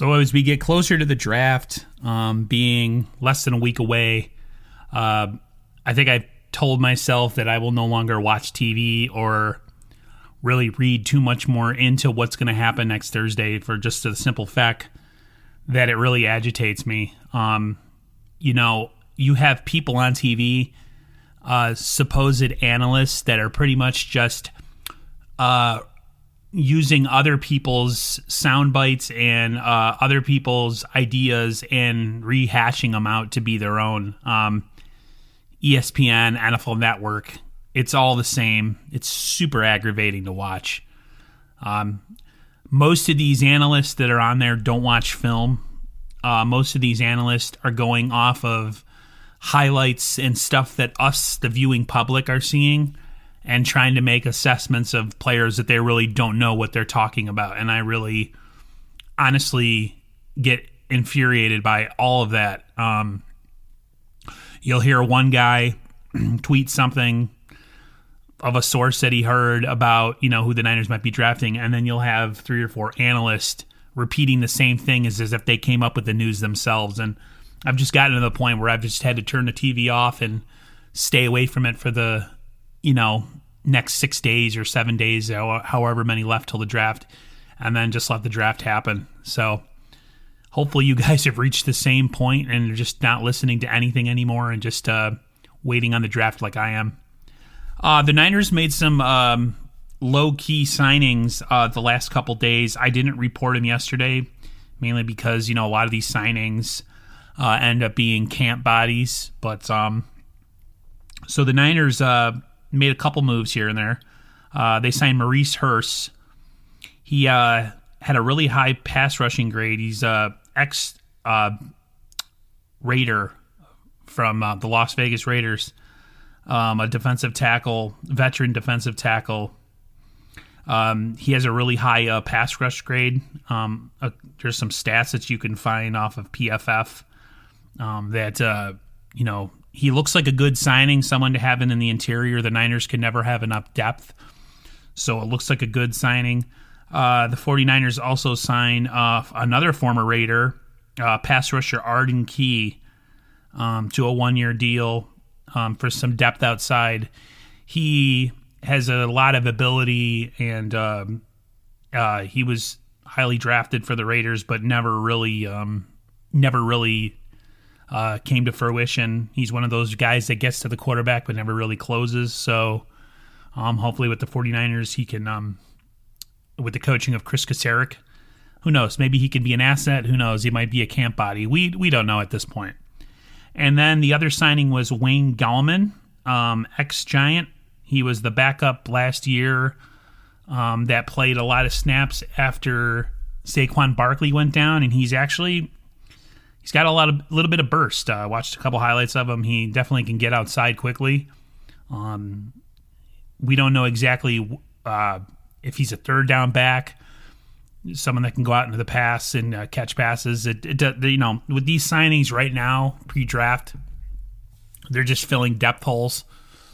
So as we get closer to the draft, being less than a week away, I think I've told myself that I will no longer watch TV or really read too much more into what's going to happen next Thursday, for just the simple fact that it really agitates me. You have people on TV, supposed analysts that are pretty much just using other people's sound bites and other people's ideas and rehashing them out to be their own. ESPN, NFL Network, it's all the same. It's super aggravating to watch. Most of these analysts that are on there don't watch film. Most of these analysts are going off of highlights and stuff that us, the viewing public, are seeing, and trying to make assessments of players that they really don't know what they're talking about. And I really, honestly, get infuriated by all of that. You'll hear one guy tweet something of a source that he heard about, who the Niners might be drafting, and then you'll have 3 or 4 analysts repeating the same thing as if they came up with the news themselves. And I've just gotten to the point where I've just had to turn the TV off and stay away from it for the, next 6 days or 7 days, however many left till the draft, and then just let the draft happen. So hopefully you guys have reached the same point and are just not listening to anything anymore and just waiting on the draft like I am. The Niners made some low-key signings the last couple days. I didn't report them yesterday, mainly because, a lot of these signings end up being camp bodies. But so the Niners made a couple moves here and there. They signed Maurice Hurst. He had a really high pass rushing grade. He's ex-Raider from the Las Vegas Raiders, a defensive tackle, veteran defensive tackle. He has a really high pass rush grade. There's some stats that you can find off of PFF that, he looks like a good signing, someone to have in the interior. The Niners can never have enough depth, so it looks like a good signing. The 49ers also signed another former Raider, pass rusher Arden Key, to a 1-year deal for some depth outside. He has a lot of ability, and he was highly drafted for the Raiders, but never really came to fruition. He's one of those guys that gets to the quarterback but never really closes. So hopefully with the 49ers, he can, with the coaching of Chris Kasarik, who knows? Maybe he could be an asset. Who knows? He might be a camp body. We don't know at this point. And then the other signing was Wayne Gallman, ex-Giant. He was the backup last year that played a lot of snaps after Saquon Barkley went down, and he's got a little bit of burst. Watched a couple highlights of him. He definitely can get outside quickly. We don't know exactly if he's a third down back, someone that can go out into the pass and catch passes. With these signings right now, pre-draft, they're just filling depth holes.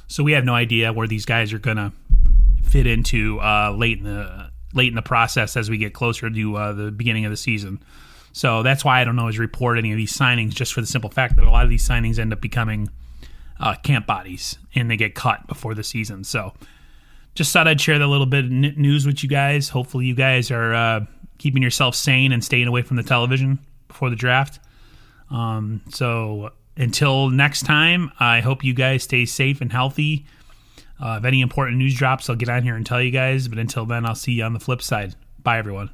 So we have no idea where these guys are going to fit into late in the process as we get closer to the beginning of the season. So that's why I don't always report any of these signings, just for the simple fact that a lot of these signings end up becoming camp bodies, and they get cut before the season. So just thought I'd share that little bit of news with you guys. Hopefully you guys are keeping yourself sane and staying away from the television before the draft. So until next time, I hope you guys stay safe and healthy. If any important news drops, I'll get on here and tell you guys. But until then, I'll see you on the flip side. Bye, everyone.